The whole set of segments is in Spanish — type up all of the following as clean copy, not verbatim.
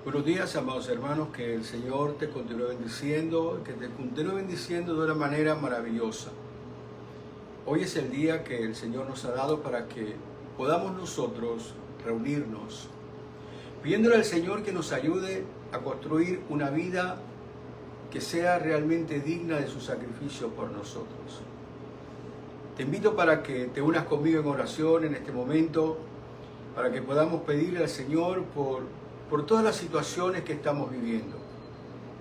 Buenos días, amados hermanos, que el Señor te continúe bendiciendo, que te continúe bendiciendo de una manera maravillosa. Hoy es el día que el Señor nos ha dado para que podamos nosotros reunirnos, pidiéndole al Señor que nos ayude a construir una vida que sea realmente digna de su sacrificio por nosotros. Te invito para que te unas conmigo en oración en este momento, para que podamos pedirle al Señor por todas las situaciones que estamos viviendo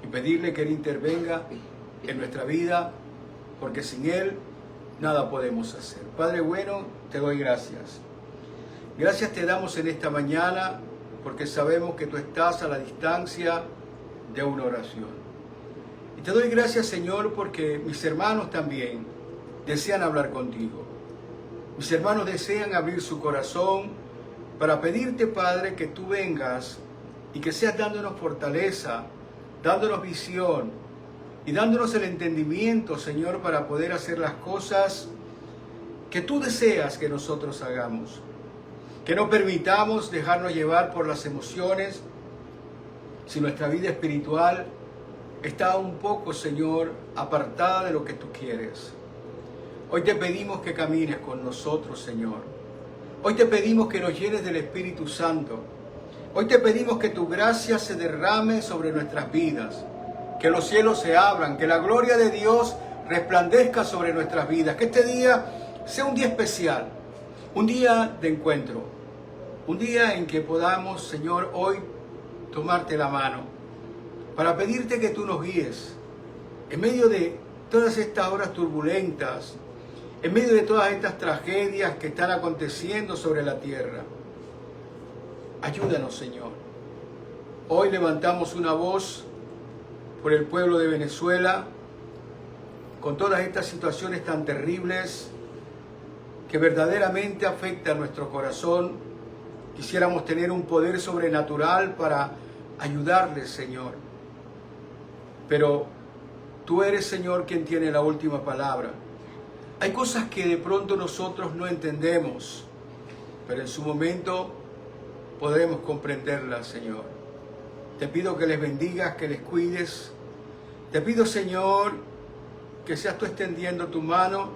y pedirle que Él intervenga en nuestra vida, porque sin Él nada podemos hacer. Padre bueno, te doy gracias. Gracias te damos en esta mañana porque sabemos que tú estás a la distancia de una oración. Y te doy gracias, Señor, porque mis hermanos también desean hablar contigo. Mis hermanos desean abrir su corazón para pedirte, Padre, que tú vengas y que seas dándonos fortaleza, dándonos visión y dándonos el entendimiento, Señor, para poder hacer las cosas que tú deseas que nosotros hagamos. Que no permitamos dejarnos llevar por las emociones si nuestra vida espiritual está un poco, Señor, apartada de lo que tú quieres. Hoy te pedimos que camines con nosotros, Señor. Hoy te pedimos que nos llenes del Espíritu Santo. Hoy te pedimos que tu gracia se derrame sobre nuestras vidas, que los cielos se abran, que la gloria de Dios resplandezca sobre nuestras vidas, que este día sea un día especial, un día de encuentro, un día en que podamos, Señor, hoy tomarte la mano para pedirte que tú nos guíes en medio de todas estas horas turbulentas, en medio de todas estas tragedias que están aconteciendo sobre la tierra. Ayúdanos, Señor. Hoy levantamos una voz por el pueblo de Venezuela, con todas estas situaciones tan terribles que verdaderamente afectan nuestro corazón. Quisiéramos tener un poder sobrenatural para ayudarles, Señor. Pero tú eres, Señor, quien tiene la última palabra. Hay cosas que de pronto nosotros no entendemos, pero en su momento podremos comprenderlas, Señor. Te pido que les bendigas, que les cuides. Te pido, Señor, que seas tú extendiendo tu mano,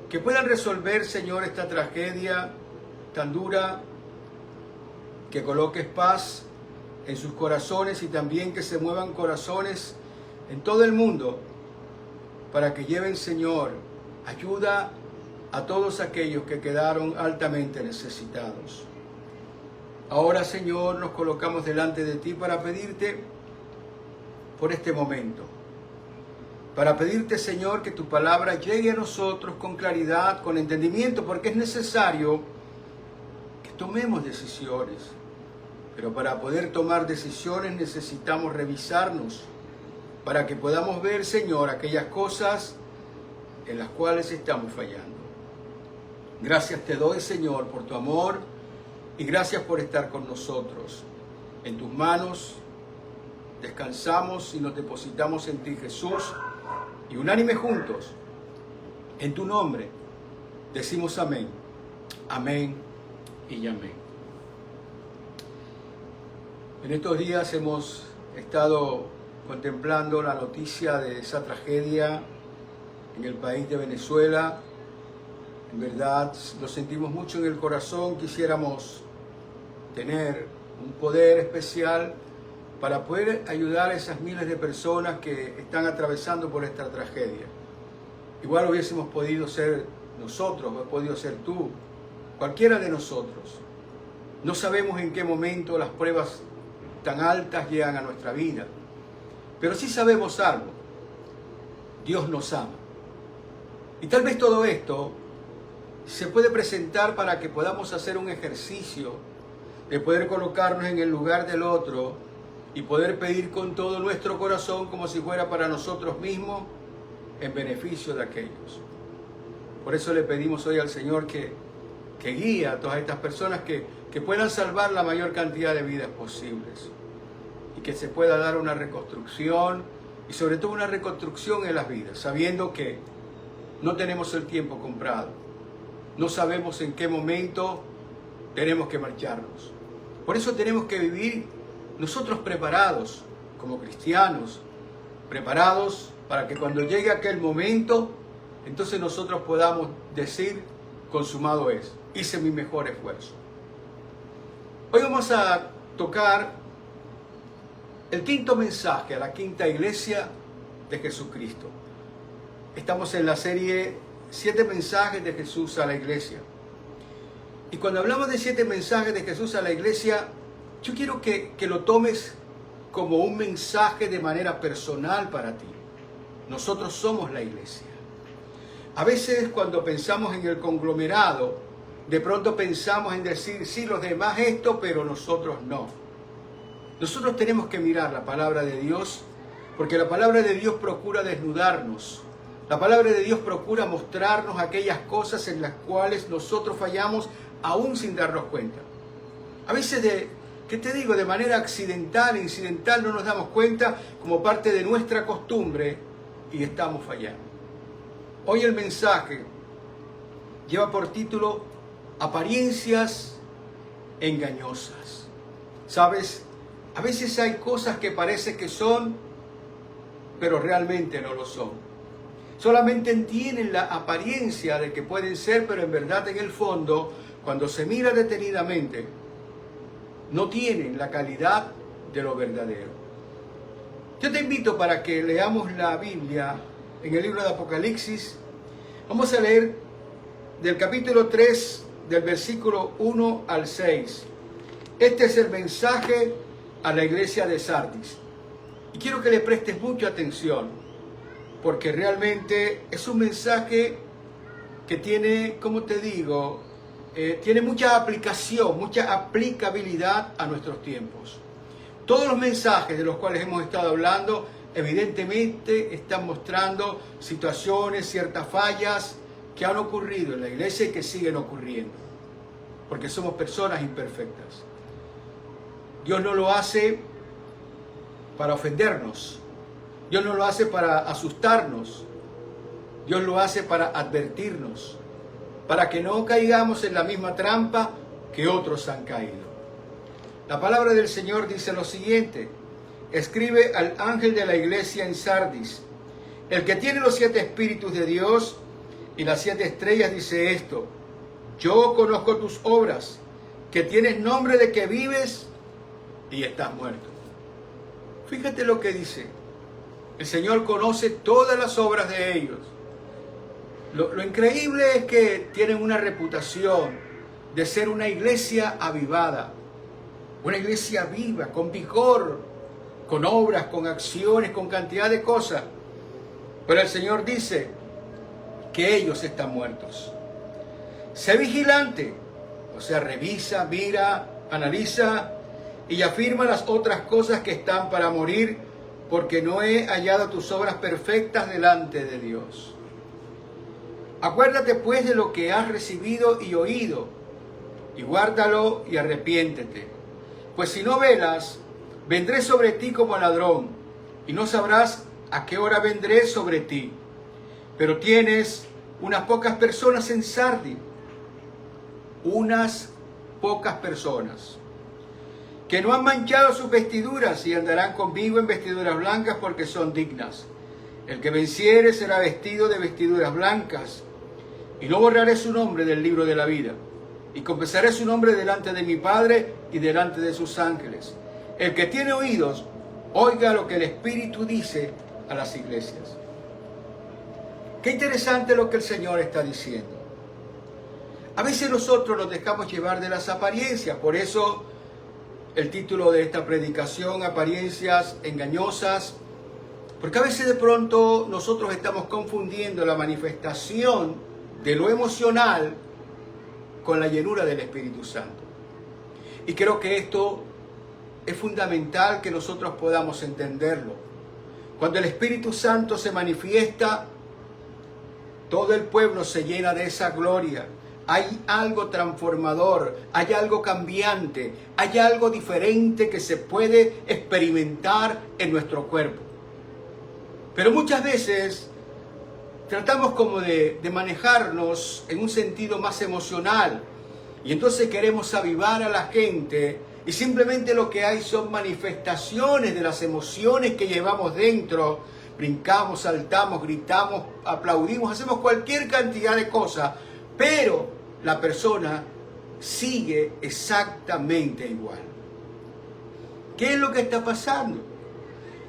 que puedan resolver, Señor, esta tragedia tan dura, que coloques paz en sus corazones y también que se muevan corazones en todo el mundo para que lleven, Señor, ayuda a todos aquellos que quedaron altamente necesitados. Ahora, Señor, nos colocamos delante de ti para pedirte por este momento. Para pedirte, Señor, que tu palabra llegue a nosotros con claridad, con entendimiento, porque es necesario que tomemos decisiones. Pero para poder tomar decisiones necesitamos revisarnos, para que podamos ver, Señor, aquellas cosas en las cuales estamos fallando. Gracias te doy, Señor, por tu amor y gracias por estar con nosotros. En tus manos descansamos y nos depositamos en ti, Jesús, y unánime juntos, en tu nombre, decimos amén, amén y amén. En estos días hemos estado contemplando la noticia de esa tragedia en el país de Venezuela. En verdad, lo sentimos mucho en el corazón. Quisiéramos tener un poder especial para poder ayudar a esas miles de personas que están atravesando por esta tragedia. Igual hubiésemos podido ser nosotros, o podido ser tú, cualquiera de nosotros. No sabemos en qué momento las pruebas tan altas llegan a nuestra vida, pero sí sabemos algo: Dios nos ama. Y tal vez todo esto se puede presentar para que podamos hacer un ejercicio de poder colocarnos en el lugar del otro y poder pedir con todo nuestro corazón, como si fuera para nosotros mismos, en beneficio de aquellos. Por eso le pedimos hoy al Señor que guíe a todas estas personas, que puedan salvar la mayor cantidad de vidas posibles y que se pueda dar una reconstrucción y sobre todo una reconstrucción en las vidas, sabiendo que no tenemos el tiempo comprado, no sabemos en qué momento tenemos que marcharnos. Por eso tenemos que vivir nosotros preparados como cristianos, preparados para que cuando llegue aquel momento, entonces nosotros podamos decir, consumado es, hice mi mejor esfuerzo. Hoy vamos a tocar el quinto mensaje a la quinta iglesia de Jesucristo. Estamos en la serie 7 mensajes de Jesús a la iglesia. Y cuando hablamos de 7 mensajes de Jesús a la iglesia, yo quiero que lo tomes como un mensaje de manera personal para ti. Nosotros somos la iglesia. A veces cuando pensamos en el conglomerado, de pronto pensamos en decir, sí, los demás esto, pero nosotros no. Nosotros tenemos que mirar la palabra de Dios, porque la palabra de Dios procura desnudarnos. La palabra de Dios procura mostrarnos aquellas cosas en las cuales nosotros fallamos aún sin darnos cuenta. A veces de manera accidental e incidental no nos damos cuenta como parte de nuestra costumbre y estamos fallando. Hoy el mensaje lleva por título Apariencias engañosas. ¿Sabes? A veces hay cosas que parece que son, pero realmente no lo son. Solamente tienen la apariencia de que pueden ser, pero en verdad en el fondo, cuando se mira detenidamente, no tienen la calidad de lo verdadero. Yo te invito para que leamos la Biblia en el libro de Apocalipsis. Vamos a leer del capítulo 3, del versículo 1 al 6. Este es el mensaje a la iglesia de Sardis. Y quiero que le prestes mucha atención, porque realmente es un mensaje que tiene, como te digo, tiene mucha aplicación, mucha aplicabilidad a nuestros tiempos. Todos los mensajes de los cuales hemos estado hablando, evidentemente están mostrando situaciones, ciertas fallas que han ocurrido en la iglesia y que siguen ocurriendo, porque somos personas imperfectas. Dios no lo hace para ofendernos, Dios no lo hace para asustarnos, Dios lo hace para advertirnos, para que no caigamos en la misma trampa que otros han caído. La palabra del Señor dice lo siguiente: escribe al ángel de la iglesia en Sardis, el que tiene los 7 espíritus de Dios y las 7 estrellas, dice esto: yo conozco tus obras, que tienes nombre de que vives y estás muerto. Fíjate lo que dice. El Señor conoce todas las obras de ellos. Lo increíble es que tienen una reputación de ser una iglesia avivada, una iglesia viva, con vigor, con obras, con acciones, con cantidad de cosas. Pero el Señor dice que ellos están muertos. Sé vigilante, o sea, revisa, mira, analiza y afirma las otras cosas que están para morir, porque no he hallado tus obras perfectas delante de Dios. Acuérdate pues de lo que has recibido y oído, y guárdalo y arrepiéntete. Pues si no velas, vendré sobre ti como ladrón, y no sabrás a qué hora vendré sobre ti. Pero tienes unas pocas personas en Sardis, unas pocas personas, que no han manchado sus vestiduras y andarán conmigo en vestiduras blancas porque son dignas. El que venciere será vestido de vestiduras blancas, y no borraré su nombre del libro de la vida, y confesaré su nombre delante de mi Padre y delante de sus ángeles. El que tiene oídos, oiga lo que el Espíritu dice a las iglesias. Qué interesante lo que el Señor está diciendo. A veces nosotros nos dejamos llevar de las apariencias, por eso el título de esta predicación, apariencias engañosas, porque a veces de pronto nosotros estamos confundiendo la manifestación de lo emocional con la llenura del Espíritu Santo. Y creo que esto es fundamental que nosotros podamos entenderlo. Cuando el Espíritu Santo se manifiesta, todo el pueblo se llena de esa gloria. Hay algo transformador, hay algo cambiante, hay algo diferente que se puede experimentar en nuestro cuerpo. Pero muchas veces tratamos como de manejarnos en un sentido más emocional, y entonces queremos avivar a la gente y simplemente lo que hay son manifestaciones de las emociones que llevamos dentro. Brincamos, saltamos, gritamos, aplaudimos, hacemos cualquier cantidad de cosas, pero la persona sigue exactamente igual. ¿Qué es lo que está pasando?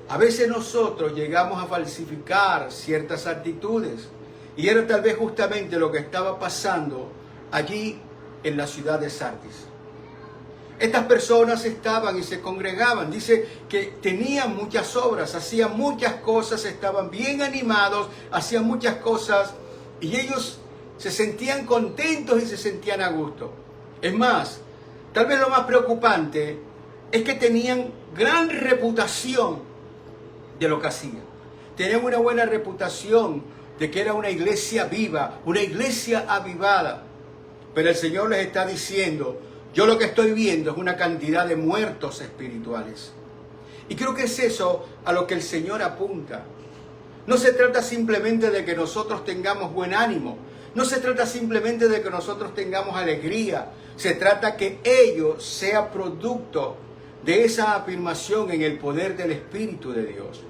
A veces nosotros llegamos a falsificar ciertas actitudes, y era tal vez justamente lo que estaba pasando allí en la ciudad de Sardis. Estas personas estaban y se congregaban. Dice que tenían muchas obras, hacían muchas cosas, estaban bien animados, hacían muchas cosas y ellos se sentían contentos y se sentían a gusto. Es más, tal vez lo más preocupante es que tenían gran reputación de lo que hacían. Tenían una buena reputación de que era una iglesia viva, una iglesia avivada. Pero el Señor les está diciendo: yo lo que estoy viendo es una cantidad de muertos espirituales. Y creo que es eso a lo que el Señor apunta. No se trata simplemente de que nosotros tengamos buen ánimo. No se trata simplemente de que nosotros tengamos alegría. Se trata que ello sea producto de esa afirmación en el poder del Espíritu de Dios.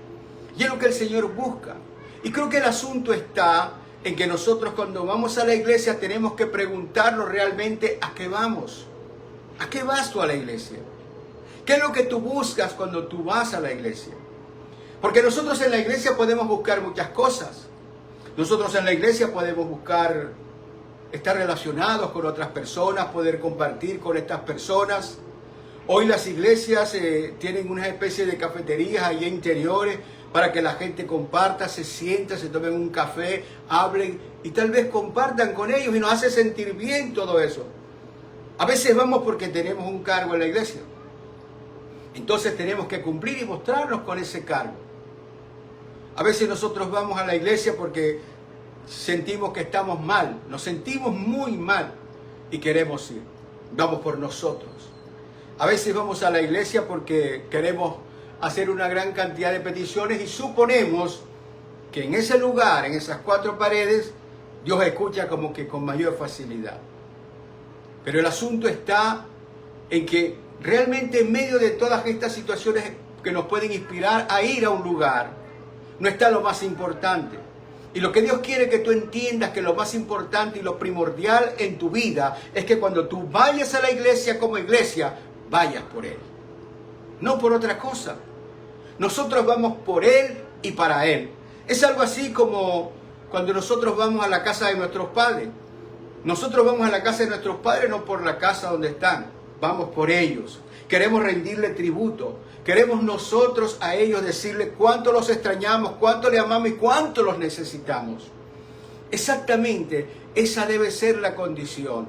Y es lo que el Señor busca. Y creo que el asunto está en que nosotros cuando vamos a la iglesia tenemos que preguntarnos realmente a qué vamos. ¿A qué vas tú a la iglesia? ¿Qué es lo que tú buscas cuando tú vas a la iglesia? Porque nosotros en la iglesia podemos buscar muchas cosas. Nosotros en la iglesia podemos buscar estar relacionados con otras personas, poder compartir con estas personas. Hoy las iglesias tienen una especie de cafeterías allí interiores para que la gente comparta, se sienta, se tomen un café, hablen y tal vez compartan con ellos y nos hace sentir bien todo eso. A veces vamos porque tenemos un cargo en la iglesia. Entonces tenemos que cumplir y mostrarnos con ese cargo. A veces nosotros vamos a la iglesia porque sentimos que estamos mal, nos sentimos muy mal y queremos ir. Vamos por nosotros. A veces vamos a la iglesia porque queremos hacer una gran cantidad de peticiones y suponemos que en ese lugar, en esas cuatro paredes, Dios escucha como que con mayor facilidad. Pero el asunto está en que realmente en medio de todas estas situaciones que nos pueden inspirar a ir a un lugar, no está lo más importante. Y lo que Dios quiere que tú entiendas que lo más importante y lo primordial en tu vida es que cuando tú vayas a la iglesia como iglesia, vayas por Él. No por otra cosa. Nosotros vamos por Él y para Él. Es algo así como cuando nosotros vamos a la casa de nuestros padres. Nosotros vamos a la casa de nuestros padres no por la casa donde están, vamos por ellos. Queremos rendirle tributo. Queremos nosotros a ellos decirle cuánto los extrañamos, cuánto le amamos y cuánto los necesitamos. Exactamente, esa debe ser la condición.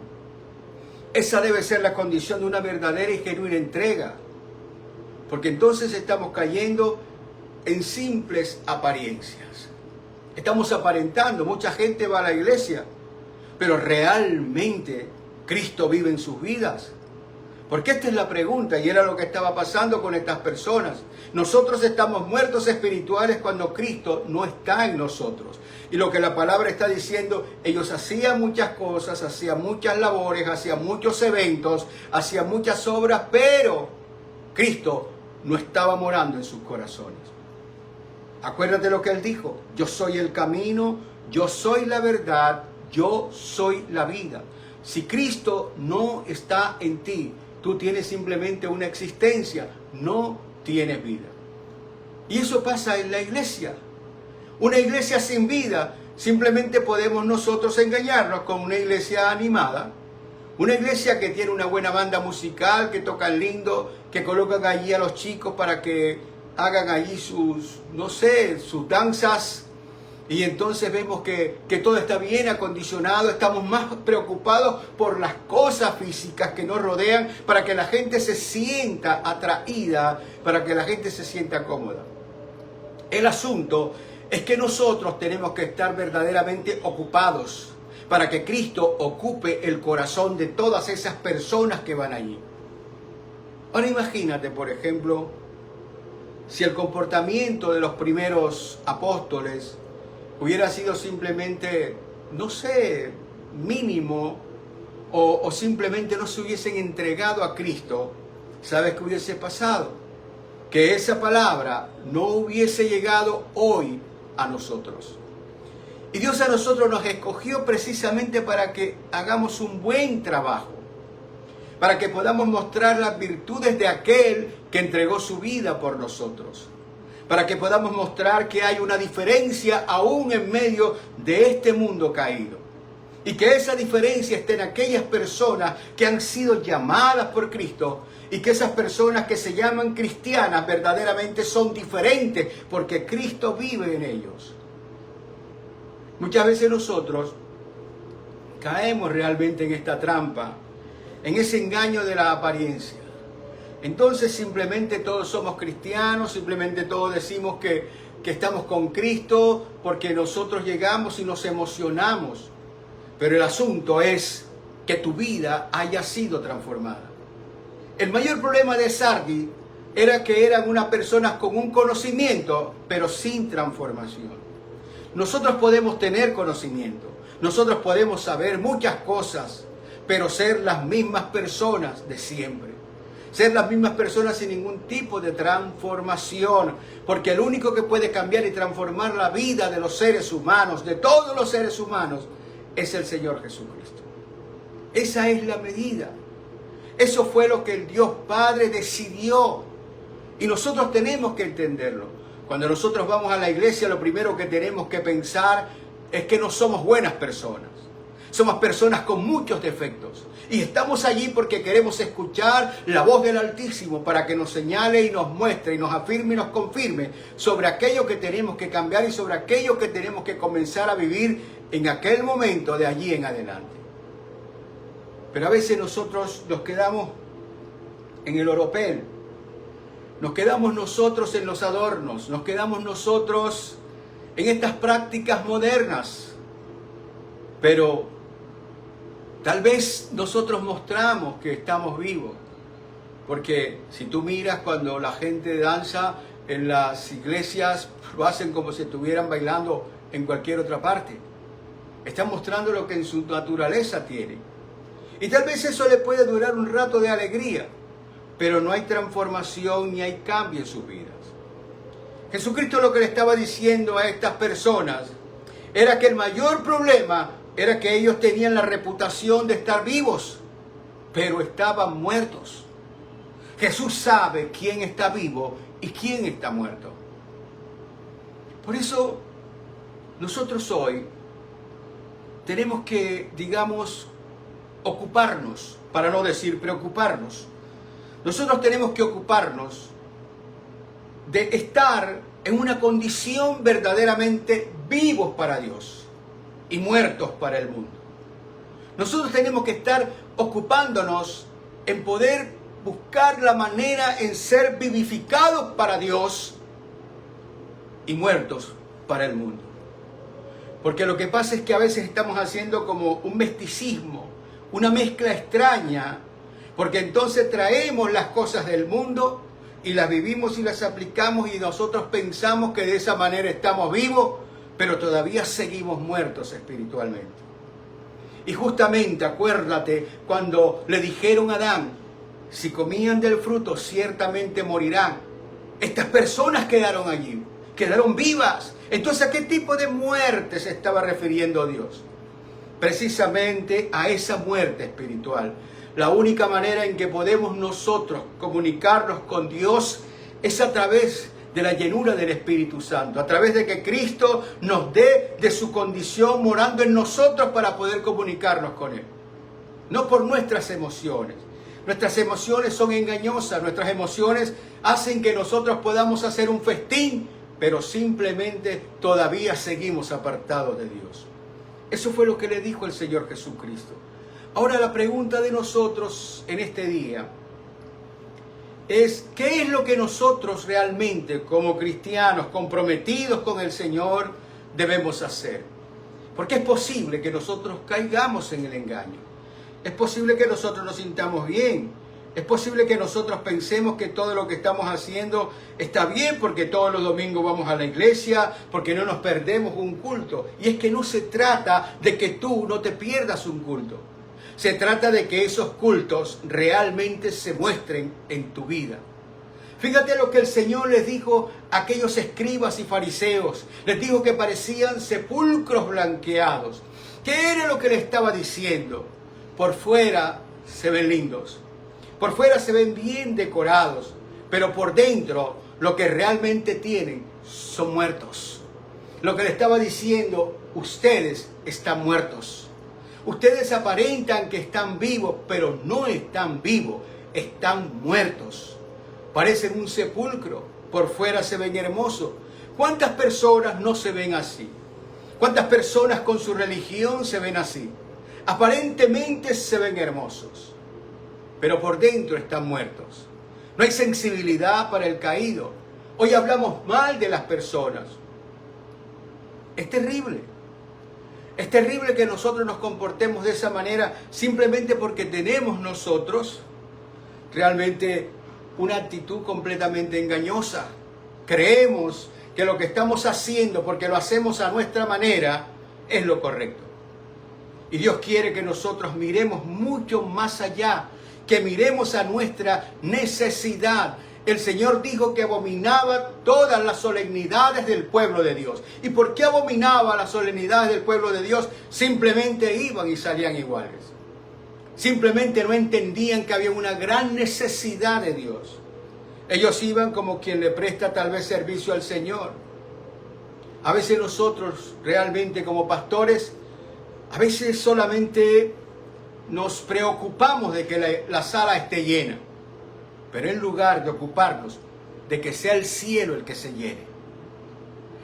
Esa debe ser la condición de una verdadera y genuina entrega. Porque entonces estamos cayendo en simples apariencias. Estamos aparentando, mucha gente va a la iglesia, pero realmente Cristo vive en sus vidas. Porque esta es la pregunta y era lo que estaba pasando con estas personas. Nosotros estamos muertos espirituales cuando Cristo no está en nosotros. Y lo que la palabra está diciendo, ellos hacían muchas cosas, hacían muchas labores, hacían muchos eventos, hacían muchas obras, pero Cristo no estaba morando en sus corazones. Acuérdate lo que Él dijo: yo soy el camino, yo soy la verdad, yo soy la vida. Si Cristo no está en ti, tú tienes simplemente una existencia, no tienes vida. Y eso pasa en la iglesia. Una iglesia sin vida, simplemente podemos nosotros engañarnos con una iglesia animada. Una iglesia que tiene una buena banda musical, que tocan lindo, que colocan allí a los chicos para que hagan allí sus, no sé, sus danzas. Y entonces vemos que todo está bien acondicionado, estamos más preocupados por las cosas físicas que nos rodean para que la gente se sienta atraída, para que la gente se sienta cómoda. El asunto es que nosotros tenemos que estar verdaderamente ocupados para que Cristo ocupe el corazón de todas esas personas que van allí. Ahora imagínate, por ejemplo, si el comportamiento de los primeros apóstoles hubiera sido simplemente, no sé, mínimo, o simplemente no se hubiesen entregado a Cristo, ¿Sabes qué hubiese pasado? Que esa palabra no hubiese llegado hoy a nosotros. Y Dios a nosotros nos escogió precisamente para que hagamos un buen trabajo, para que podamos mostrar las virtudes de aquel que entregó su vida por nosotros, para que podamos mostrar que hay una diferencia aún en medio de este mundo caído, y que esa diferencia está en aquellas personas que han sido llamadas por Cristo, y que esas personas que se llaman cristianas verdaderamente son diferentes porque Cristo vive en ellos. Muchas veces nosotros caemos realmente en esta trampa, en ese engaño de la apariencia. Entonces simplemente todos somos cristianos, simplemente todos decimos que estamos con Cristo porque nosotros llegamos y nos emocionamos. Pero el asunto es que tu vida haya sido transformada. El mayor problema de Sardis era que eran unas personas con un conocimiento, pero sin transformación. Nosotros podemos tener conocimiento, nosotros podemos saber muchas cosas, pero ser las mismas personas de siempre. Ser las mismas personas sin ningún tipo de transformación. Porque el único que puede cambiar y transformar la vida de los seres humanos, de todos los seres humanos, es el Señor Jesucristo. Esa es la medida. Eso fue lo que el Dios Padre decidió. Y nosotros tenemos que entenderlo. Cuando nosotros vamos a la iglesia, lo primero que tenemos que pensar es que no somos buenas personas. Somos personas con muchos defectos. Y estamos allí porque queremos escuchar la voz del Altísimo para que nos señale y nos muestre y nos afirme y nos confirme sobre aquello que tenemos que cambiar y sobre aquello que tenemos que comenzar a vivir en aquel momento de allí en adelante. Pero a veces nosotros nos quedamos en el oropel. Nos quedamos nosotros en los adornos. Nos quedamos nosotros en estas prácticas modernas. Pero tal vez nosotros mostramos que estamos vivos. Porque si tú miras cuando la gente danza en las iglesias, lo hacen como si estuvieran bailando en cualquier otra parte. Están mostrando lo que en su naturaleza tienen. Y tal vez eso le puede durar un rato de alegría, pero no hay transformación ni hay cambio en sus vidas. Jesucristo lo que le estaba diciendo a estas personas era que el mayor problema era que ellos tenían la reputación de estar vivos, pero estaban muertos. Jesús sabe quién está vivo y quién está muerto. Por eso, nosotros hoy tenemos que, digamos, ocuparnos, para no decir preocuparnos. Nosotros tenemos que ocuparnos de estar en una condición verdaderamente vivos para Dios y muertos para el mundo. Nosotros tenemos que estar ocupándonos en poder buscar la manera en ser vivificados para Dios y muertos para el mundo. Porque lo que pasa es que a veces estamos haciendo como un misticismo, una mezcla extraña, porque entonces traemos las cosas del mundo y las vivimos y las aplicamos y nosotros pensamos que de esa manera estamos vivos, pero todavía seguimos muertos espiritualmente. Y justamente acuérdate cuando le dijeron a Adán, si comían del fruto ciertamente morirán. Estas personas quedaron allí, quedaron vivas. Entonces, ¿a qué tipo de muerte se estaba refiriendo Dios? Precisamente a esa muerte espiritual. La única manera en que podemos nosotros comunicarnos con Dios es a través de la llenura del Espíritu Santo, a través de que Cristo nos dé de su condición morando en nosotros para poder comunicarnos con Él. No por nuestras emociones. Nuestras emociones son engañosas, nuestras emociones hacen que nosotros podamos hacer un festín, pero simplemente todavía seguimos apartados de Dios. Eso fue lo que le dijo el Señor Jesucristo. Ahora la pregunta de nosotros en este día es, ¿qué es lo que nosotros realmente como cristianos comprometidos con el Señor debemos hacer? Porque es posible que nosotros caigamos en el engaño. Es posible que nosotros nos sintamos bien. Es posible que nosotros pensemos que todo lo que estamos haciendo está bien porque todos los domingos vamos a la iglesia, porque no nos perdemos un culto. Y es que no se trata de que tú no te pierdas un culto. Se trata de que esos cultos realmente se muestren en tu vida. Fíjate lo que el Señor les dijo a aquellos escribas y fariseos. Les dijo que parecían sepulcros blanqueados. ¿Qué era lo que le estaba diciendo? Por fuera se ven lindos. Por fuera se ven bien decorados. Pero por dentro lo que realmente tienen son muertos. Lo que le estaba diciendo, ustedes están muertos. Ustedes aparentan que están vivos, pero no están vivos, están muertos. Parecen un sepulcro, por fuera se ven hermosos. ¿Cuántas personas no se ven así? ¿Cuántas personas con su religión se ven así? Aparentemente se ven hermosos, pero por dentro están muertos. No hay sensibilidad para el caído. Hoy hablamos mal de las personas. Es terrible. Es terrible que nosotros nos comportemos de esa manera simplemente porque tenemos nosotros realmente una actitud completamente engañosa. Creemos que lo que estamos haciendo, porque lo hacemos a nuestra manera, es lo correcto. Y Dios quiere que nosotros miremos mucho más allá, que miremos a nuestra necesidad. El Señor dijo que abominaba todas las solemnidades del pueblo de Dios. ¿Y por qué abominaba las solemnidades del pueblo de Dios? Simplemente iban y salían iguales. Simplemente no entendían que había una gran necesidad de Dios. Ellos iban como quien le presta tal vez servicio al Señor. A veces nosotros realmente como pastores, a veces solamente nos preocupamos de que la sala esté llena. Pero en lugar de ocuparnos de que sea el cielo el que se llene,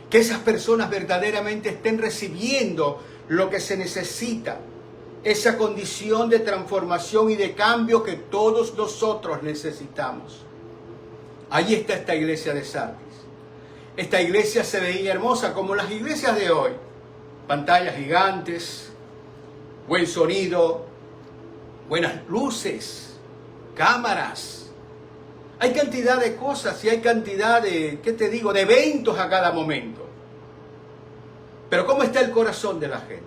que esas personas verdaderamente estén recibiendo lo que se necesita, esa condición de transformación y de cambio que todos nosotros necesitamos. Allí está esta iglesia de Sardis. Esta iglesia se veía hermosa como las iglesias de hoy. Pantallas gigantes, buen sonido, buenas luces, cámaras. Hay cantidad de cosas y hay cantidad de, ¿qué te digo?, de eventos a cada momento. Pero ¿cómo está el corazón de la gente?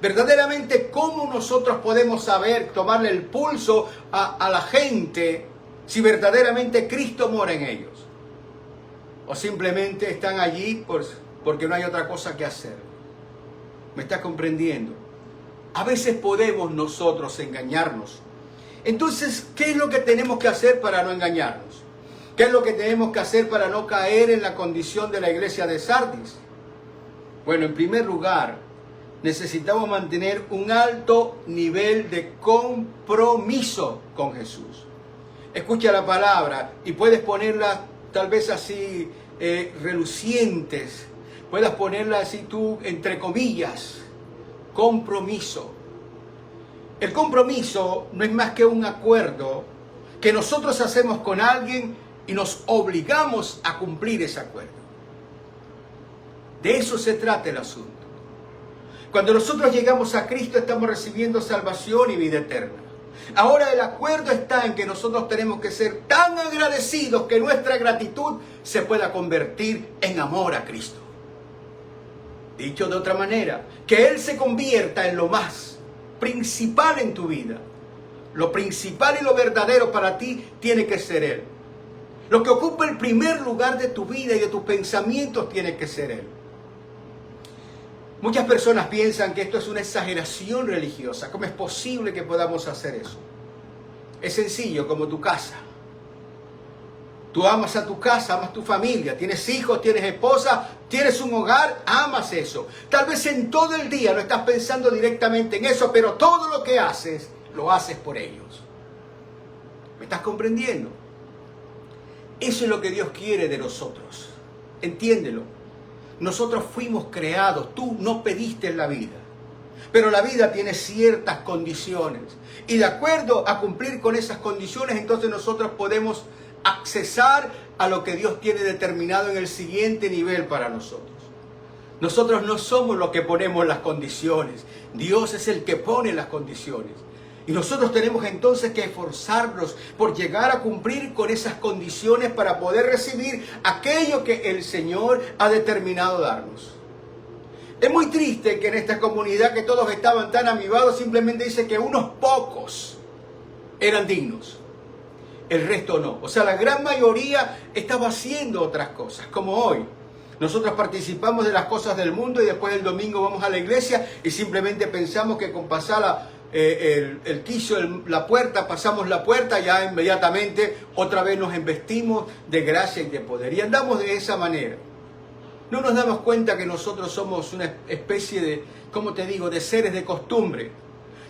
Verdaderamente, ¿cómo nosotros podemos saber, tomarle el pulso a la gente si verdaderamente Cristo mora en ellos? ¿O simplemente están allí porque no hay otra cosa que hacer? ¿Me estás comprendiendo? A veces podemos nosotros engañarnos. Entonces, ¿qué es lo que tenemos que hacer para no engañarnos? ¿Qué es lo que tenemos que hacer para no caer en la condición de la iglesia de Sardis? Bueno, en primer lugar, necesitamos mantener un alto nivel de compromiso con Jesús. Escucha la palabra y puedes ponerla tal vez así relucientes. Puedas ponerla así tú entre comillas. Compromiso. El compromiso no es más que un acuerdo que nosotros hacemos con alguien y nos obligamos a cumplir ese acuerdo. De eso se trata el asunto. Cuando nosotros llegamos a Cristo estamos recibiendo salvación y vida eterna. Ahora el acuerdo está en que nosotros tenemos que ser tan agradecidos que nuestra gratitud se pueda convertir en amor a Cristo. Dicho de otra manera, que Él se convierta en lo más principal en tu vida. Lo principal y lo verdadero para ti tiene que ser Él. Lo que ocupa el primer lugar de tu vida y de tus pensamientos tiene que ser Él. Muchas personas piensan que esto es una exageración religiosa. ¿Cómo es posible que podamos hacer eso? Es sencillo, como tu casa. Tú amas a tu casa, amas tu familia, tienes hijos, tienes esposa, tienes un hogar, amas eso. Tal vez en todo el día no estás pensando directamente en eso, pero todo lo que haces, lo haces por ellos. ¿Me estás comprendiendo? Eso es lo que Dios quiere de nosotros. Entiéndelo. Nosotros fuimos creados, tú no pediste la vida. Pero la vida tiene ciertas condiciones. Y de acuerdo a cumplir con esas condiciones, entonces nosotros podemos accesar a lo que Dios tiene determinado en el siguiente nivel para nosotros. Nosotros no somos los que ponemos las condiciones. Dios es el que pone las condiciones. Y nosotros tenemos entonces que esforzarnos por llegar a cumplir con esas condiciones para poder recibir aquello que el Señor ha determinado darnos. Es muy triste que en esta comunidad que todos estaban tan avivados, simplemente dice que unos pocos eran dignos. El resto no. O sea, la gran mayoría estaba haciendo otras cosas, como hoy. Nosotros participamos de las cosas del mundo y después el domingo vamos a la iglesia y simplemente pensamos que con pasar el quicio, la puerta, pasamos la puerta, ya inmediatamente otra vez nos investimos de gracia y de poder. Y andamos de esa manera. No nos damos cuenta que nosotros somos una especie de, ¿cómo te digo?, de seres de costumbre.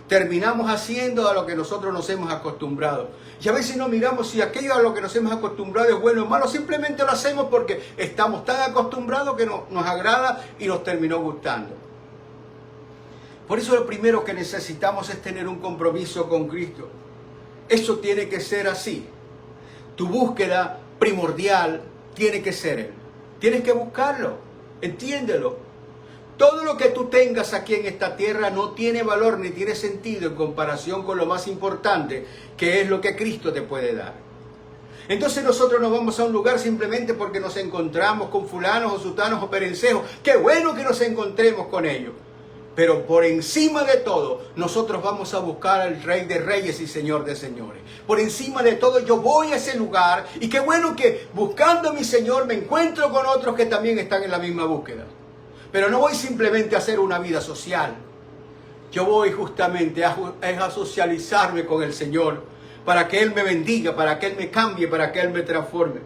Terminamos haciendo a lo que nosotros nos hemos acostumbrado. Y a veces no miramos si aquello a lo que nos hemos acostumbrado es bueno o malo. Simplemente lo hacemos porque estamos tan acostumbrados que nos agrada y nos terminó gustando. Por eso lo primero que necesitamos es tener un compromiso con Cristo. Eso tiene que ser así. Tu búsqueda primordial tiene que ser Él. Tienes que buscarlo. Entiéndelo. Todo lo que tú tengas aquí en esta tierra no tiene valor ni tiene sentido en comparación con lo más importante, que es lo que Cristo te puede dar. Entonces nosotros nos vamos a un lugar simplemente porque nos encontramos con fulanos o sutanos o perencejos. ¡Qué bueno que nos encontremos con ellos! Pero por encima de todo, nosotros vamos a buscar al Rey de Reyes y Señor de Señores. Por encima de todo, yo voy a ese lugar y qué bueno que buscando a mi Señor me encuentro con otros que también están en la misma búsqueda. Pero no voy simplemente a hacer una vida social. Yo voy justamente a socializarme con el Señor para que Él me bendiga, para que Él me cambie, para que Él me transforme.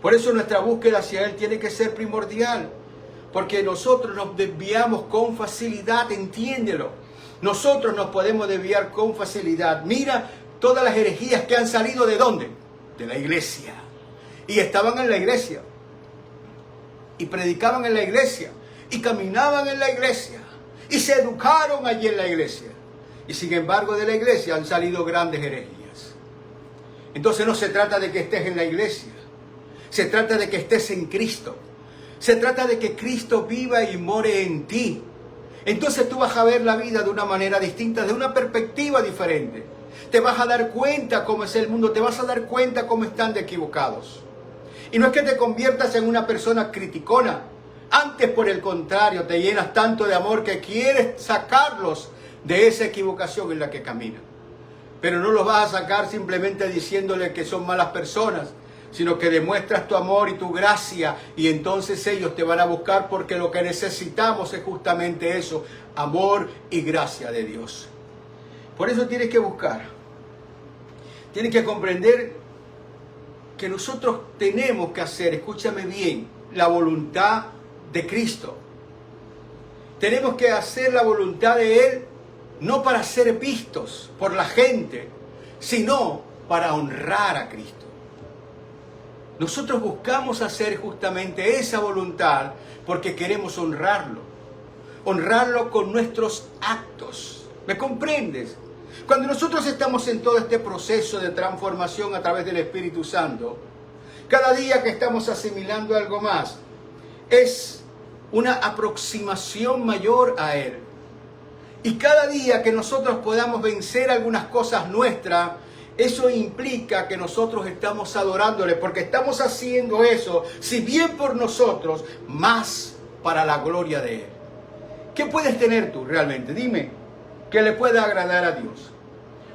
Por eso nuestra búsqueda hacia Él tiene que ser primordial. Porque nosotros nos desviamos con facilidad, entiéndelo. Nosotros nos podemos desviar con facilidad. Mira todas las herejías que han salido ¿de dónde? De la iglesia. Y estaban en la iglesia. Y predicaban en la iglesia. Y caminaban en la iglesia. Y se educaron allí en la iglesia. Y sin embargo de la iglesia han salido grandes herejías. Entonces no se trata de que estés en la iglesia. Se trata de que estés en Cristo. Se trata de que Cristo viva y more en ti. Entonces tú vas a ver la vida de una manera distinta, de una perspectiva diferente. Te vas a dar cuenta cómo es el mundo, te vas a dar cuenta cómo están de equivocados. Y no es que te conviertas en una persona criticona. Antes, por el contrario, te llenas tanto de amor que quieres sacarlos de esa equivocación en la que caminan. Pero no los vas a sacar simplemente diciéndole que son malas personas, sino que demuestras tu amor y tu gracia y entonces ellos te van a buscar porque lo que necesitamos es justamente eso, amor y gracia de Dios. Por eso tienes que buscar, tienes que comprender que nosotros tenemos que hacer, escúchame bien, la voluntad de Cristo. Tenemos que hacer la voluntad de Él no para ser vistos por la gente, sino para honrar a Cristo. Nosotros buscamos hacer justamente esa voluntad porque queremos honrarlo. Honrarlo con nuestros actos. ¿Me comprendes? Cuando nosotros estamos en todo este proceso de transformación a través del Espíritu Santo, cada día que estamos asimilando algo más, es una aproximación mayor a Él. Y cada día que nosotros podamos vencer algunas cosas nuestras, eso implica que nosotros estamos adorándole, porque estamos haciendo eso, si bien por nosotros, más para la gloria de Él. ¿Qué puedes tener tú realmente? Dime, que le pueda agradar a Dios.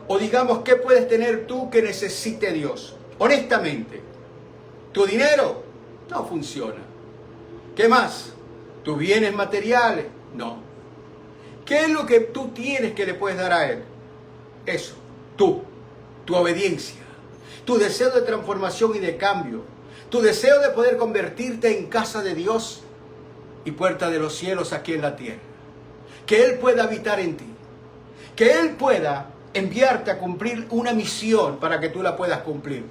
O digamos, ¿qué puedes tener tú que necesite Dios? Honestamente, ¿tu dinero? No funciona. ¿Qué más? ¿Tus bienes materiales? No. ¿Qué es lo que tú tienes que le puedes dar a Él? Eso, tú. Tu obediencia, tu deseo de transformación y de cambio, tu deseo de poder convertirte en casa de Dios y puerta de los cielos aquí en la tierra. Que Él pueda habitar en ti, que Él pueda enviarte a cumplir una misión para que tú la puedas cumplir,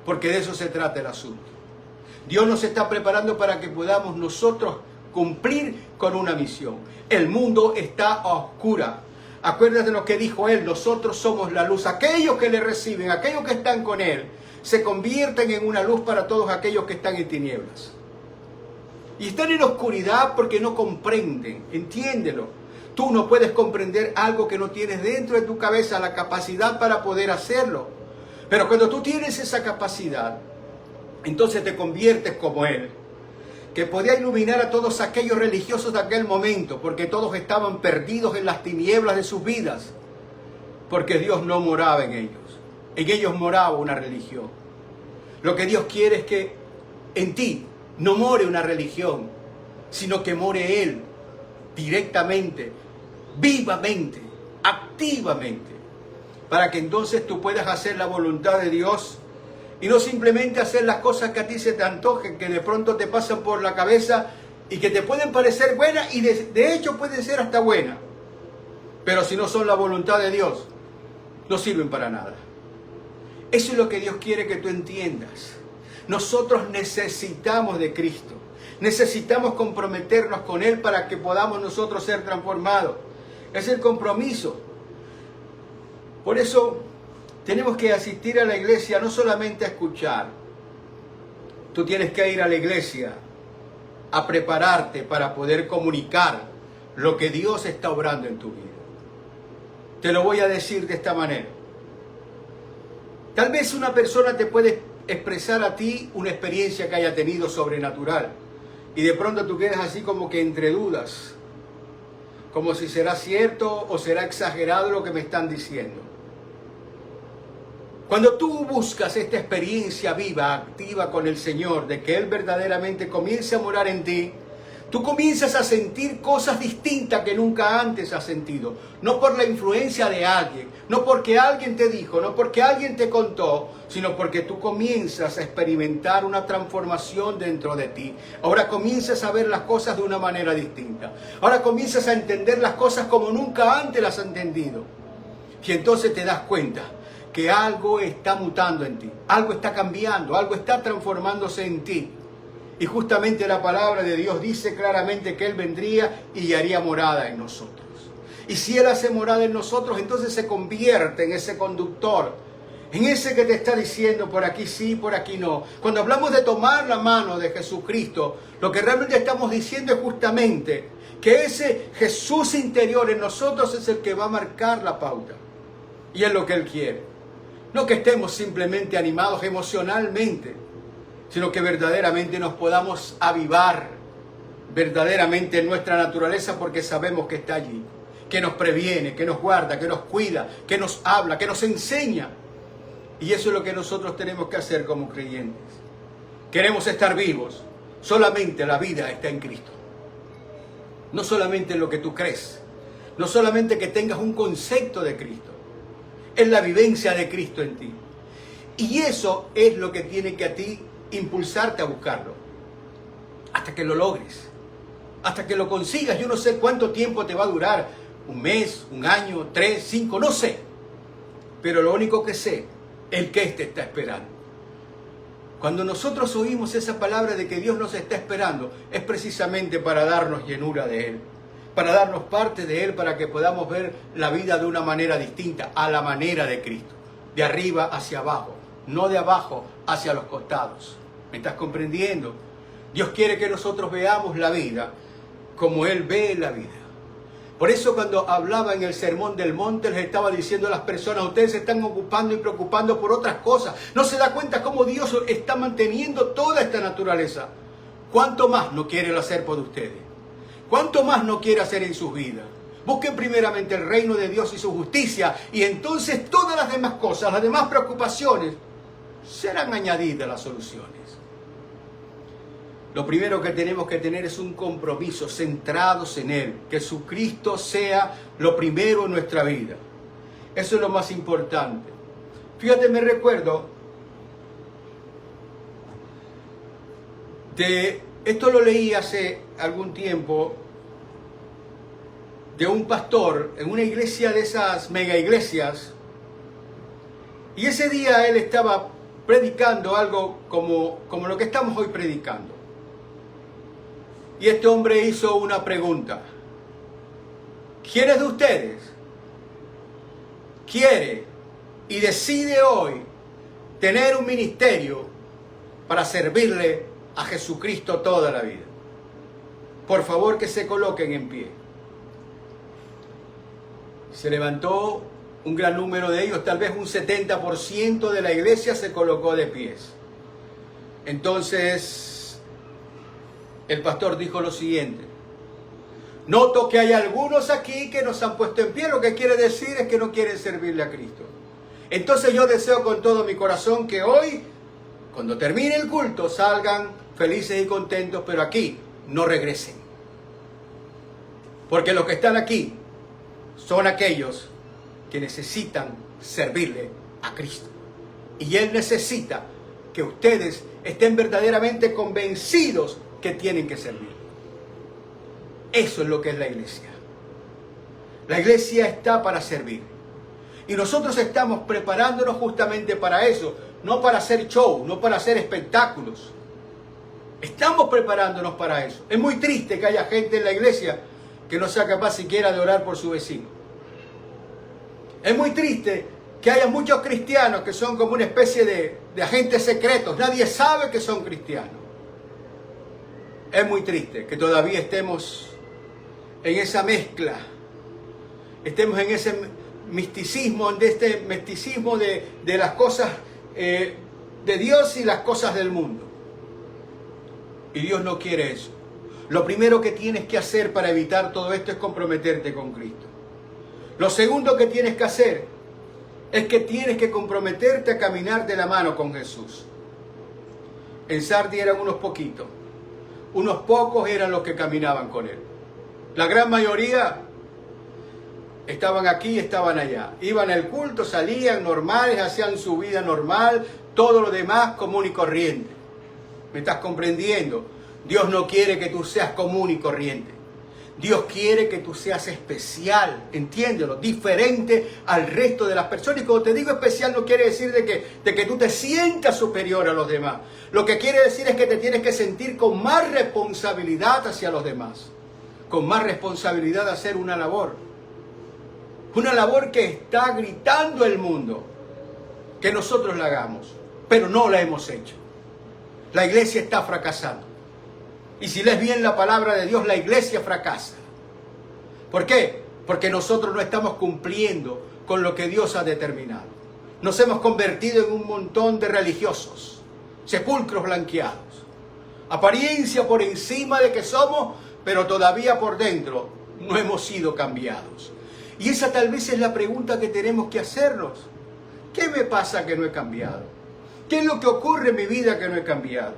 porque de eso se trata el asunto. Dios nos está preparando para que podamos nosotros cumplir con una misión. El mundo está a oscuras. Acuérdate de lo que dijo Él, nosotros somos la luz. Aquellos que le reciben, aquellos que están con Él, se convierten en una luz para todos aquellos que están en tinieblas. Y están en oscuridad porque no comprenden, entiéndelo. Tú no puedes comprender algo que no tienes dentro de tu cabeza la capacidad para poder hacerlo. Pero cuando tú tienes esa capacidad, entonces te conviertes como Él. que podía iluminar a todos aquellos religiosos de aquel momento, porque todos estaban perdidos en las tinieblas de sus vidas, porque Dios no moraba en ellos moraba una religión. Lo que Dios quiere es que en ti no more una religión, sino que more Él directamente, vivamente, activamente, para que entonces tú puedas hacer la voluntad de Dios y no simplemente hacer las cosas que a ti se te antojen, que de pronto te pasan por la cabeza y que te pueden parecer buenas y de hecho pueden ser hasta buenas, pero si no son la voluntad de Dios, no sirven para nada. Eso es lo que Dios quiere que tú entiendas. Nosotros necesitamos de Cristo. Necesitamos comprometernos con Él para que podamos nosotros ser transformados. Es el compromiso. Por eso tenemos que asistir a la iglesia, no solamente a escuchar. Tú tienes que ir a la iglesia a prepararte para poder comunicar lo que Dios está obrando en tu vida. Te lo voy a decir de esta manera. Tal vez una persona te puede expresar a ti una experiencia que haya tenido sobrenatural y de pronto tú quedas así como que entre dudas, como si será cierto o será exagerado lo que me están diciendo. Cuando tú buscas esta experiencia viva, activa con el Señor, de que Él verdaderamente comience a morar en ti, tú comienzas a sentir cosas distintas que nunca antes has sentido. No por la influencia de alguien, no porque alguien te dijo, no porque alguien te contó, sino porque tú comienzas a experimentar una transformación dentro de ti. Ahora comienzas a ver las cosas de una manera distinta. Ahora comienzas a entender las cosas como nunca antes las has entendido. Y entonces te das cuenta que algo está mutando en ti, algo está cambiando, algo está transformándose en ti. Y justamente la palabra de Dios dice claramente que Él vendría y haría morada en nosotros. Y si Él hace morada en nosotros, entonces se convierte en ese conductor, en ese que te está diciendo por aquí sí, por aquí no. Cuando hablamos de tomar la mano de Jesucristo, lo que realmente estamos diciendo es justamente que ese Jesús interior en nosotros es el que va a marcar la pauta. Y es lo que Él quiere. No que estemos simplemente animados emocionalmente, sino que verdaderamente nos podamos avivar verdaderamente en nuestra naturaleza, porque sabemos que está allí, que nos previene, que nos guarda, que nos cuida, que nos habla, que nos enseña. Y eso es lo que nosotros tenemos que hacer como creyentes. Queremos estar vivos, solamente la vida está en Cristo. No solamente en lo que tú crees, no solamente que tengas un concepto de Cristo, es la vivencia de Cristo en ti. Y eso es lo que tiene que a ti impulsarte a buscarlo, hasta que lo logres, hasta que lo consigas. Yo no sé cuánto tiempo te va a durar, un mes, un año, 3, 5, no sé, pero lo único que sé es que te está esperando. Cuando nosotros oímos esa palabra de que Dios nos está esperando, es precisamente para darnos llenura de Él, para darnos parte de Él, para que podamos ver la vida de una manera distinta, a la manera de Cristo, de arriba hacia abajo, no de abajo hacia los costados. ¿Me estás comprendiendo? Dios quiere que nosotros veamos la vida como Él ve la vida. Por eso cuando hablaba en el Sermón del Monte, les estaba diciendo a las personas: ustedes se están ocupando y preocupando por otras cosas. No se da cuenta cómo Dios está manteniendo toda esta naturaleza. ¿Cuánto más no quiere hacer por ustedes? ¿Cuánto más no quiere hacer en sus vidas? Busquen primeramente el reino de Dios y su justicia, y entonces todas las demás cosas, las demás preocupaciones, serán añadidas a las soluciones. Lo primero que tenemos que tener es un compromiso centrados en Él, que Jesucristo sea lo primero en nuestra vida. Eso es lo más importante. Fíjate, me recuerdo de esto, lo leí hace algún tiempo, de un pastor en una iglesia de esas mega iglesias, y ese día él estaba predicando algo como lo que estamos hoy predicando. Y este hombre hizo una pregunta: ¿quiénes de ustedes quiere y decide hoy tener un ministerio para servirle a Jesucristo toda la vida? Por favor, que se coloquen en pie. Se levantó un gran número de ellos, tal vez un 70% de la iglesia se colocó de pies. Entonces el pastor dijo lo siguiente: noto que hay algunos aquí que nos han puesto en pie, lo que quiere decir es que no quieren servirle a Cristo. Entonces yo deseo con todo mi corazón que hoy, cuando termine el culto, salgan felices y contentos, pero aquí no regresen. Porque los que están aquí son aquellos que necesitan servirle a Cristo. Y Él necesita que ustedes estén verdaderamente convencidos que tienen que servir. Eso es lo que es la iglesia. La iglesia está para servir. Y nosotros estamos preparándonos justamente para eso. No para hacer show, no para hacer espectáculos. Estamos preparándonos para eso. Es muy triste que haya gente en la iglesia que no sea capaz siquiera de orar por su vecino. Es muy triste que haya muchos cristianos que son como una especie de agentes secretos. Nadie sabe que son cristianos. Es muy triste que todavía estemos en esa mezcla. Estemos en ese misticismo, de este misticismo de las cosas de Dios y las cosas del mundo. Y Dios no quiere eso. Lo primero que tienes que hacer para evitar todo esto es comprometerte con Cristo. Lo segundo que tienes que hacer es que tienes que comprometerte a caminar de la mano con Jesús. En Sardis eran unos poquitos. Unos pocos eran los que caminaban con Él. La gran mayoría estaban aquí, estaban allá. Iban al culto, salían normales, hacían su vida normal, todo lo demás común y corriente. ¿Me estás comprendiendo? Dios no quiere que tú seas común y corriente. Dios quiere que tú seas especial, entiéndelo, diferente al resto de las personas. Y cuando te digo especial no quiere decir de que tú te sientas superior a los demás. Lo que quiere decir es que te tienes que sentir con más responsabilidad hacia los demás. Con más responsabilidad de hacer una labor. Una labor que está gritando el mundo que nosotros la hagamos, pero no la hemos hecho. La iglesia está fracasando. Y si lees bien la palabra de Dios, la iglesia fracasa. ¿Por qué? Porque nosotros no estamos cumpliendo con lo que Dios ha determinado. Nos hemos convertido en un montón de religiosos, sepulcros blanqueados. Apariencia por encima de que somos, pero todavía por dentro no hemos sido cambiados. Y esa tal vez es la pregunta que tenemos que hacernos. ¿Qué me pasa que no he cambiado? ¿Qué es lo que ocurre en mi vida que no he cambiado?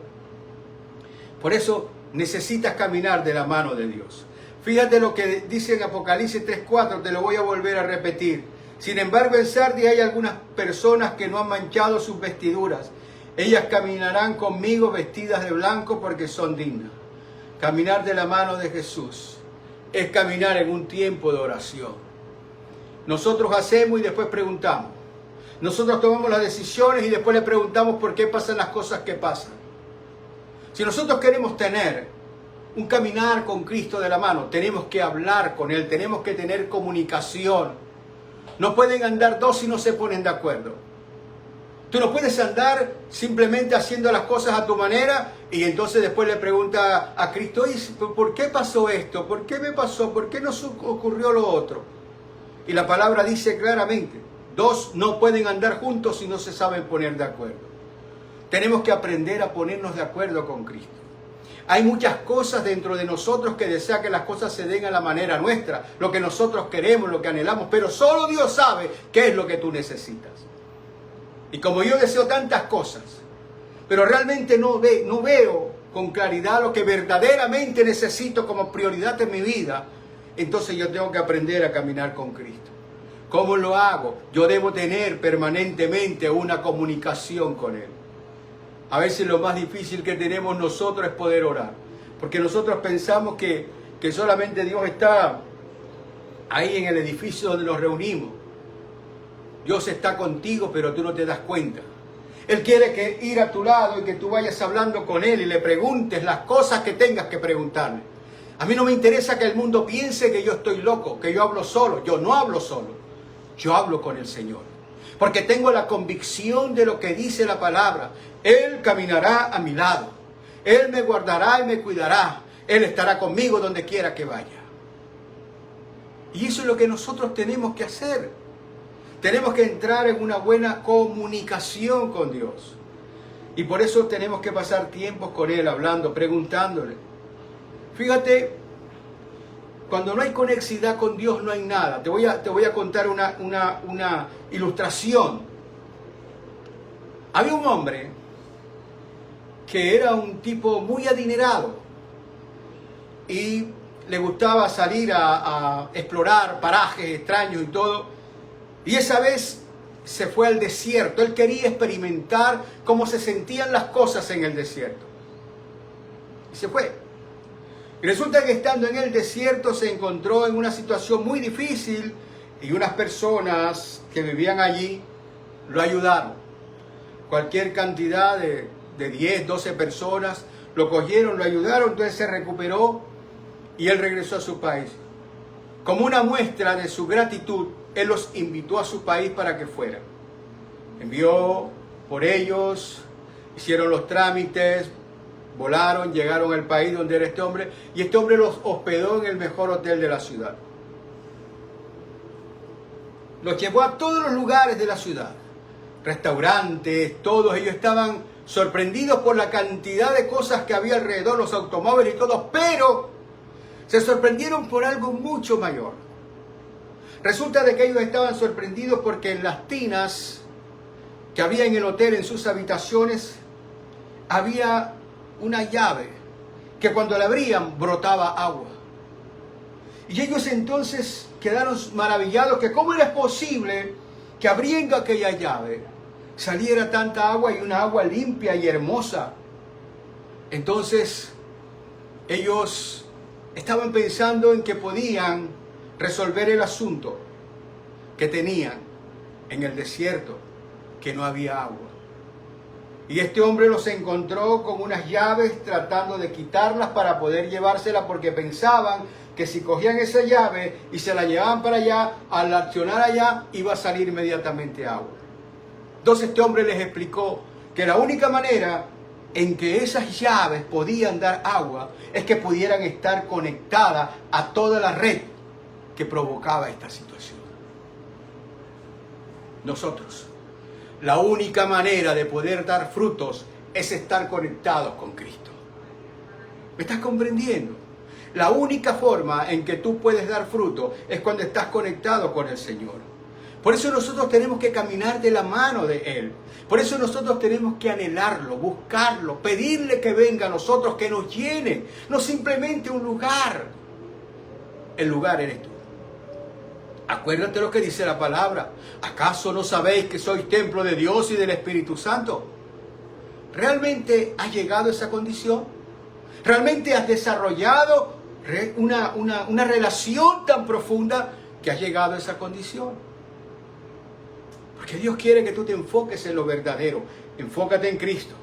Por eso necesitas caminar de la mano de Dios. Fíjate lo que dice en Apocalipsis 3:4, te lo voy a volver a repetir. Sin embargo, en Sardis hay algunas personas que no han manchado sus vestiduras. Ellas caminarán conmigo vestidas de blanco porque son dignas. Caminar de la mano de Jesús es caminar en un tiempo de oración. Nosotros hacemos y después preguntamos. Nosotros tomamos las decisiones y después le preguntamos por qué pasan las cosas que pasan. Si nosotros queremos tener un caminar con Cristo de la mano, tenemos que hablar con Él, tenemos que tener comunicación. No pueden andar dos si no se ponen de acuerdo. Tú no puedes andar simplemente haciendo las cosas a tu manera y entonces después le pregunta a Cristo, oye, ¿por qué pasó esto? ¿Por qué me pasó? ¿Por qué nos ocurrió lo otro? Y la palabra dice claramente, dos no pueden andar juntos si no se saben poner de acuerdo. Tenemos que aprender a ponernos de acuerdo con Cristo. Hay muchas cosas dentro de nosotros que desean que las cosas se den a la manera nuestra, lo que nosotros queremos, lo que anhelamos, pero solo Dios sabe qué es lo que tú necesitas. Y como yo deseo tantas cosas, pero realmente no veo con claridad lo que verdaderamente necesito como prioridad en mi vida, entonces yo tengo que aprender a caminar con Cristo. ¿Cómo lo hago? Yo debo tener permanentemente una comunicación con Él. A veces lo más difícil que tenemos nosotros es poder orar. Porque nosotros pensamos que solamente Dios está ahí en el edificio donde nos reunimos. Dios está contigo, pero tú no te das cuenta. Él quiere ir a tu lado y que tú vayas hablando con Él y le preguntes las cosas que tengas que preguntarle. A mí no me interesa que el mundo piense que yo estoy loco, que yo hablo solo. Yo no hablo solo. Yo hablo con el Señor. Porque tengo la convicción de lo que dice la palabra. Él caminará a mi lado. Él me guardará y me cuidará. Él estará conmigo donde quiera que vaya. Y eso es lo que nosotros tenemos que hacer. Tenemos que entrar en una buena comunicación con Dios. Y por eso tenemos que pasar tiempos con Él, hablando, preguntándole. Fíjate, cuando no hay conexidad con Dios no hay nada. Te voy a contar una ilustración. Había un hombre que era un tipo muy adinerado y le gustaba salir a explorar parajes extraños y todo. Y esa vez se fue al desierto. Él quería experimentar cómo se sentían las cosas en el desierto. Y se fue. Y resulta que estando en el desierto se encontró en una situación muy difícil y unas personas que vivían allí lo ayudaron. Cualquier cantidad de 10, 12 personas lo cogieron, lo ayudaron, entonces se recuperó y él regresó a su país. Como una muestra de su gratitud, él los invitó a su país para que fueran. Envió por ellos, hicieron los trámites, volaron, llegaron al país donde era este hombre y este hombre los hospedó en el mejor hotel de la ciudad. Los llevó a todos los lugares de la ciudad, restaurantes, todos ellos estaban sorprendidos por la cantidad de cosas que había alrededor, los automóviles y todo, pero se sorprendieron por algo mucho mayor. Resulta de que ellos estaban sorprendidos porque en las tinas que había en el hotel, en sus habitaciones, había una llave que cuando la abrían brotaba agua. Y ellos entonces quedaron maravillados que cómo era posible que abriendo aquella llave saliera tanta agua y una agua limpia y hermosa. Entonces ellos estaban pensando en que podían resolver el asunto que tenían en el desierto, que no había agua. Y este hombre los encontró con unas llaves tratando de quitarlas para poder llevárselas porque pensaban que si cogían esa llave y se la llevaban para allá, al accionar allá iba a salir inmediatamente agua. Entonces este hombre les explicó que la única manera en que esas llaves podían dar agua es que pudieran estar conectadas a toda la red que provocaba esta situación. Nosotros, la única manera de poder dar frutos es estar conectados con Cristo. ¿Me estás comprendiendo? La única forma en que tú puedes dar fruto es cuando estás conectado con el Señor. Por eso nosotros tenemos que caminar de la mano de Él. Por eso nosotros tenemos que anhelarlo, buscarlo, pedirle que venga a nosotros, que nos llene. No simplemente un lugar. El lugar eres tú. Acuérdate lo que dice la palabra. ¿Acaso no sabéis que sois templo de Dios y del Espíritu Santo? ¿Realmente has llegado a esa condición? ¿Realmente has desarrollado una relación tan profunda que has llegado a esa condición? Porque Dios quiere que tú te enfoques en lo verdadero. Enfócate en Cristo.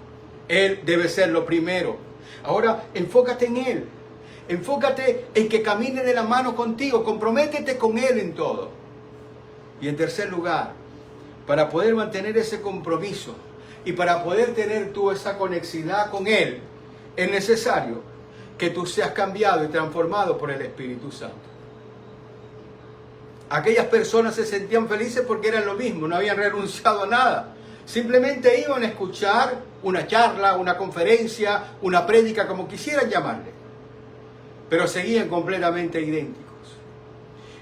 Él debe ser lo primero. Ahora, enfócate en Él. Enfócate en que camine de la mano contigo. Comprométete con Él en todo. Y en tercer lugar, para poder mantener ese compromiso y para poder tener tú esa conexidad con Él, es necesario que tú seas cambiado y transformado por el Espíritu Santo. Aquellas personas se sentían felices porque eran lo mismo, no habían renunciado a nada. Simplemente iban a escuchar una charla, una conferencia, una prédica, como quisieran llamarle. Pero seguían completamente idénticos.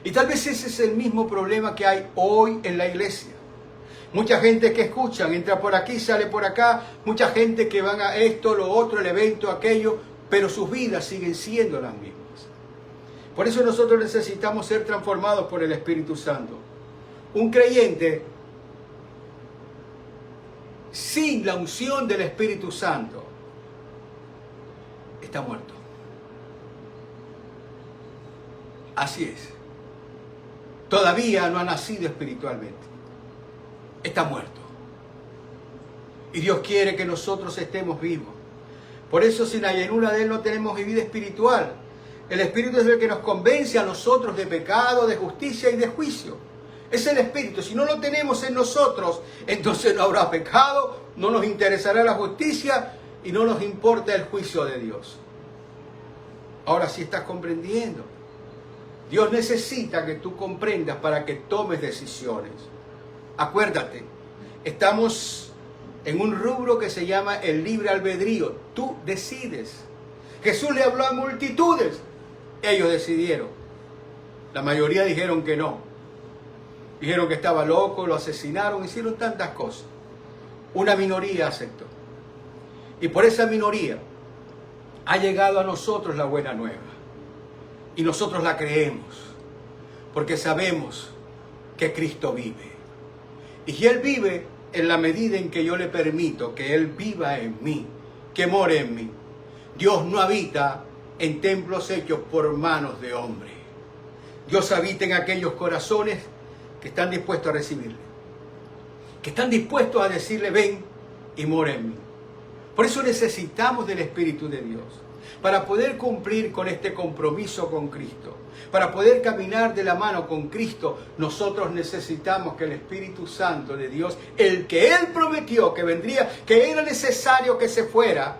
Y tal vez ese es el mismo problema que hay hoy en la iglesia. Mucha gente que escuchan, entra por aquí, sale por acá, mucha gente que van a esto, lo otro, el evento, aquello, pero sus vidas siguen siendo las mismas. Por eso nosotros necesitamos ser transformados por el Espíritu Santo. Un creyente sin la unción del Espíritu Santo está muerto. Así es. Todavía no ha nacido espiritualmente. Está muerto. Y Dios quiere que nosotros estemos vivos. Por eso sin la llenura de Él no tenemos vida espiritual. El Espíritu es el que nos convence a nosotros de pecado, de justicia y de juicio. Es el Espíritu. Si no lo tenemos en nosotros, entonces no habrá pecado, no nos interesará la justicia y no nos importa el juicio de Dios. Ahora sí estás comprendiendo. Dios necesita que tú comprendas para que tomes decisiones. Acuérdate, estamos en un rubro que se llama el libre albedrío. Tú decides. Jesús le habló a multitudes. Ellos decidieron. La mayoría dijeron que no. Dijeron que estaba loco, lo asesinaron, hicieron tantas cosas. Una minoría aceptó. Y por esa minoría ha llegado a nosotros la buena nueva. Y nosotros la creemos. Porque sabemos que Cristo vive. Y si Él vive en la medida en que yo le permito que Él viva en mí, que more en mí. Dios no habita en templos hechos por manos de hombre. Dios habita en aquellos corazones que están dispuestos a recibirle. Que están dispuestos a decirle, ven y mora en mí. Por eso necesitamos del Espíritu de Dios. Para poder cumplir con este compromiso con Cristo. Para poder caminar de la mano con Cristo, nosotros necesitamos que el Espíritu Santo de Dios, el que Él prometió que vendría, que era necesario que se fuera,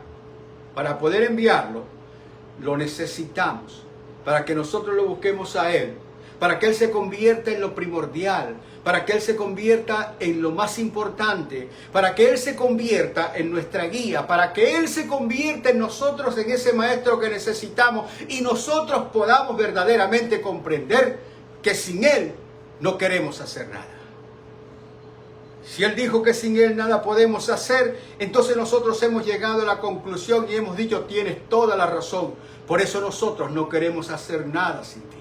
para poder enviarlo, lo necesitamos. Para que nosotros lo busquemos a Él. Para que Él se convierta en lo primordial. Para que Él se convierta en lo más importante. Para que Él se convierta en nuestra guía. Para que Él se convierta en nosotros, en ese maestro que necesitamos. Y nosotros podamos verdaderamente comprender que sin Él no queremos hacer nada. Si Él dijo que sin Él nada podemos hacer, entonces nosotros hemos llegado a la conclusión y hemos dicho, tienes toda la razón. Por eso nosotros no queremos hacer nada sin ti.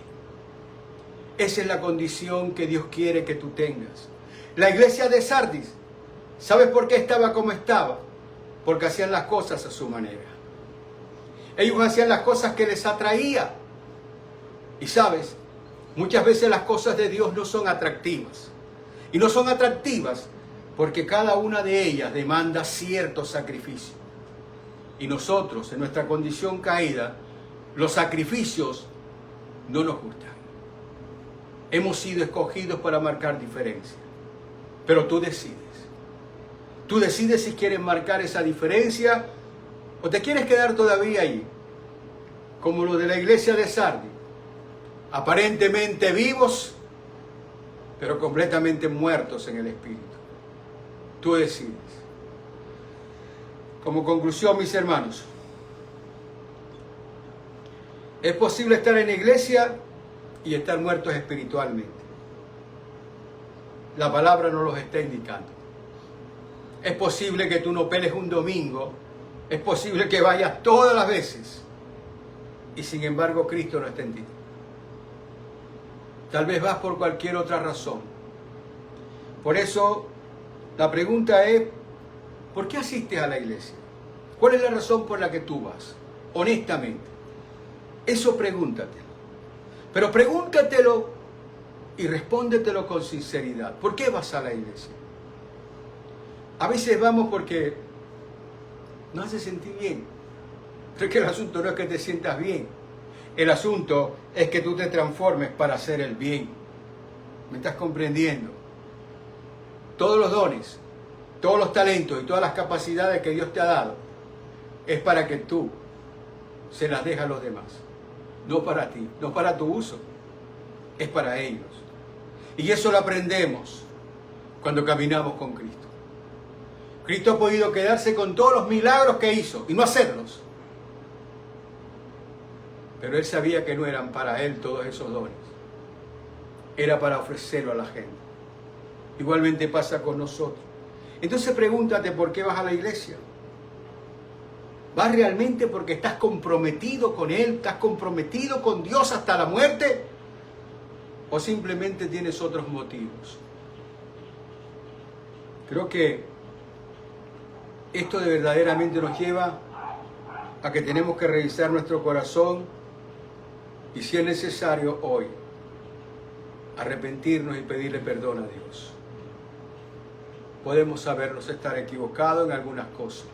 Esa es la condición que Dios quiere que tú tengas. La iglesia de Sardis, ¿sabes por qué estaba como estaba? Porque hacían las cosas a su manera. Ellos hacían las cosas que les atraía. Y sabes, muchas veces las cosas de Dios no son atractivas. Y no son atractivas porque cada una de ellas demanda cierto sacrificio. Y nosotros, en nuestra condición caída, los sacrificios no nos gustan. Hemos sido escogidos para marcar diferencia. Pero tú decides. Tú decides si quieres marcar esa diferencia o te quieres quedar todavía ahí. Como lo de la iglesia de Sardis. Aparentemente vivos, pero completamente muertos en el espíritu. Tú decides. Como conclusión, mis hermanos, es posible estar en la iglesia y estar muertos espiritualmente. La palabra nos los está indicando. Es posible que tú no peles un domingo, es posible que vayas todas las veces y sin embargo Cristo no está en ti. Tal vez vas por cualquier otra razón. Por eso la pregunta es, ¿por qué asistes a la iglesia? ¿Cuál es la razón por la que tú vas? Honestamente. Eso pregúntatelo. Pero pregúntatelo y respóndetelo con sinceridad. ¿Por qué vas a la iglesia? A veces vamos porque nos hace sentir bien. Pero es que el asunto no es que te sientas bien. El asunto es que tú te transformes para hacer el bien. ¿Me estás comprendiendo? Todos los dones, todos los talentos y todas las capacidades que Dios te ha dado es para que tú se las dejes a los demás. No para ti, no para tu uso, es para ellos. Y eso lo aprendemos cuando caminamos con Cristo. Cristo ha podido quedarse con todos los milagros que hizo y no hacerlos. Pero Él sabía que no eran para Él todos esos dones. Era para ofrecerlo a la gente. Igualmente pasa con nosotros. Entonces pregúntate por qué vas a la iglesia. ¿Vas realmente porque estás comprometido con Él? ¿Estás comprometido con Dios hasta la muerte? ¿O simplemente tienes otros motivos? Creo que esto de verdaderamente nos lleva a que tenemos que revisar nuestro corazón y, si es necesario hoy, arrepentirnos y pedirle perdón a Dios. Podemos sabernos estar equivocados en algunas cosas.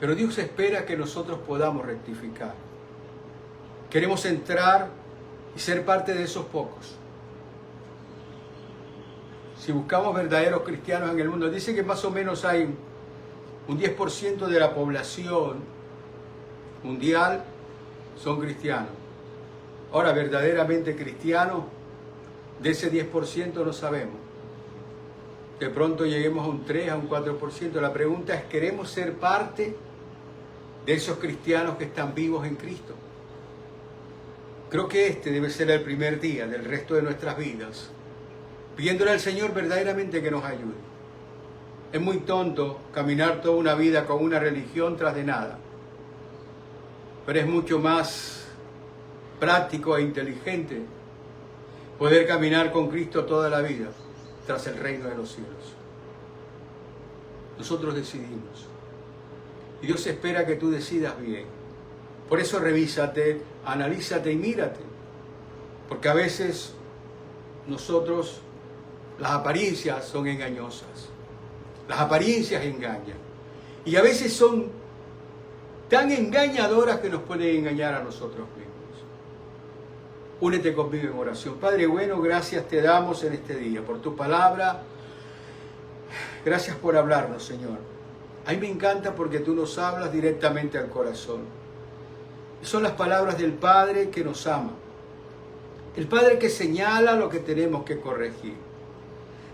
Pero Dios espera que nosotros podamos rectificar. Queremos entrar y ser parte de esos pocos. Si buscamos verdaderos cristianos en el mundo, dice que más o menos hay un 10% de la población mundial son cristianos. Ahora, verdaderamente cristianos, de ese 10% no sabemos. De pronto lleguemos a un 3, a un 4%. La pregunta es, ¿queremos ser parte de esos cristianos que están vivos en Cristo. Creo que este debe ser el primer día del resto de nuestras vidas, pidiéndole al Señor verdaderamente que nos ayude. Es muy tonto caminar toda una vida con una religión tras de nada, pero es mucho más práctico e inteligente poder caminar con Cristo toda la vida tras el reino de los cielos. Nosotros decidimos. Y Dios espera que tú decidas bien. Por eso revísate, analízate y mírate. Porque a veces nosotros, las apariencias son engañosas. Las apariencias engañan. Y a veces son tan engañadoras que nos pueden engañar a nosotros mismos. Únete conmigo en oración. Padre bueno, gracias te damos en este día por tu palabra. Gracias por hablarnos, Señor. A mí me encanta porque tú nos hablas directamente al corazón. Y son las palabras del Padre que nos ama. El Padre que señala lo que tenemos que corregir.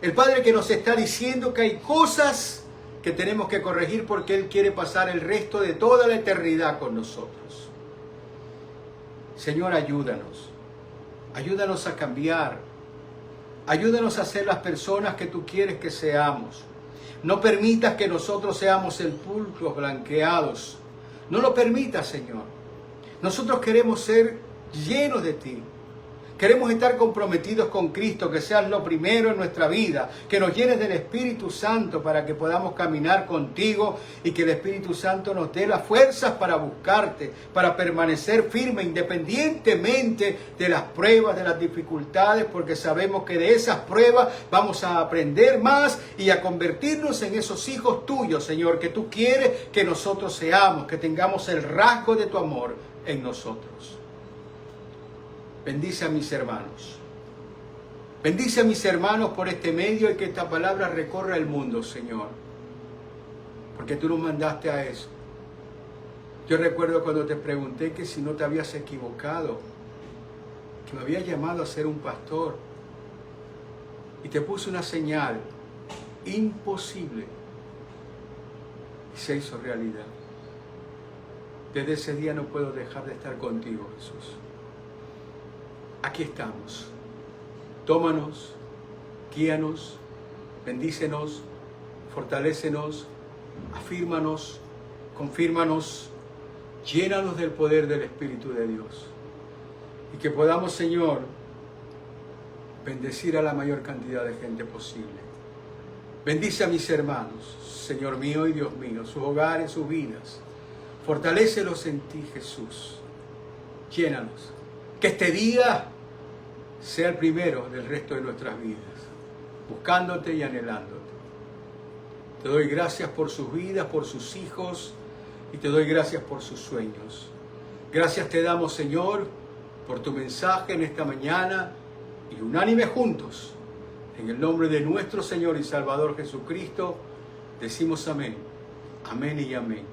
El Padre que nos está diciendo que hay cosas que tenemos que corregir porque Él quiere pasar el resto de toda la eternidad con nosotros. Señor, ayúdanos. Ayúdanos a cambiar. Ayúdanos a ser las personas que tú quieres que seamos. No permitas que nosotros seamos sepulcros blanqueados. No lo permitas, Señor. Nosotros queremos ser llenos de ti. Queremos estar comprometidos con Cristo, que seas lo primero en nuestra vida, que nos llenes del Espíritu Santo para que podamos caminar contigo y que el Espíritu Santo nos dé las fuerzas para buscarte, para permanecer firme independientemente de las pruebas, de las dificultades, porque sabemos que de esas pruebas vamos a aprender más y a convertirnos en esos hijos tuyos, Señor, que tú quieres que nosotros seamos, que tengamos el rasgo de tu amor en nosotros. Bendice a mis hermanos. Bendice a mis hermanos por este medio y que esta palabra recorra el mundo, Señor. Porque tú nos mandaste a eso. Yo recuerdo cuando te pregunté que si no te habías equivocado, que me habías llamado a ser un pastor. Y te puse una señal imposible. Y se hizo realidad. Desde ese día no puedo dejar de estar contigo, Jesús. Aquí estamos. Tómanos, guíanos, bendícenos, fortalécenos, afírmanos, confírmanos, llénanos del poder del Espíritu de Dios. Y que podamos, Señor, bendecir a la mayor cantidad de gente posible. Bendice a mis hermanos, Señor mío y Dios mío, sus hogares, sus vidas. Fortalécelos en ti, Jesús. Llénanos. Que este día sea el primero del resto de nuestras vidas, buscándote y anhelándote. Te doy gracias por sus vidas, por sus hijos, y te doy gracias por sus sueños. Gracias te damos, Señor, por tu mensaje en esta mañana, y unánime juntos, en el nombre de nuestro Señor y Salvador Jesucristo, decimos amén, amén y amén.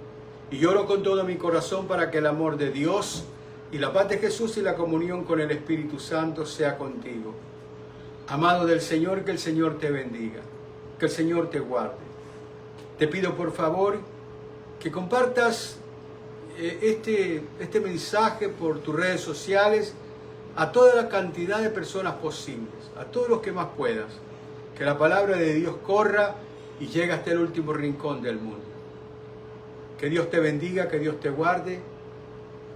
Y lloro con todo mi corazón para que el amor de Dios y la paz de Jesús y la comunión con el Espíritu Santo sea contigo. Amado del Señor, que el Señor te bendiga, que el Señor te guarde. Te pido por favor que compartas este mensaje por tus redes sociales a toda la cantidad de personas posibles, a todos los que más puedas. Que la palabra de Dios corra y llegue hasta el último rincón del mundo. Que Dios te bendiga, que Dios te guarde.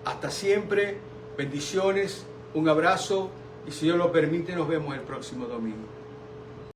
Hasta siempre, bendiciones, un abrazo y si Dios lo permite nos vemos el próximo domingo.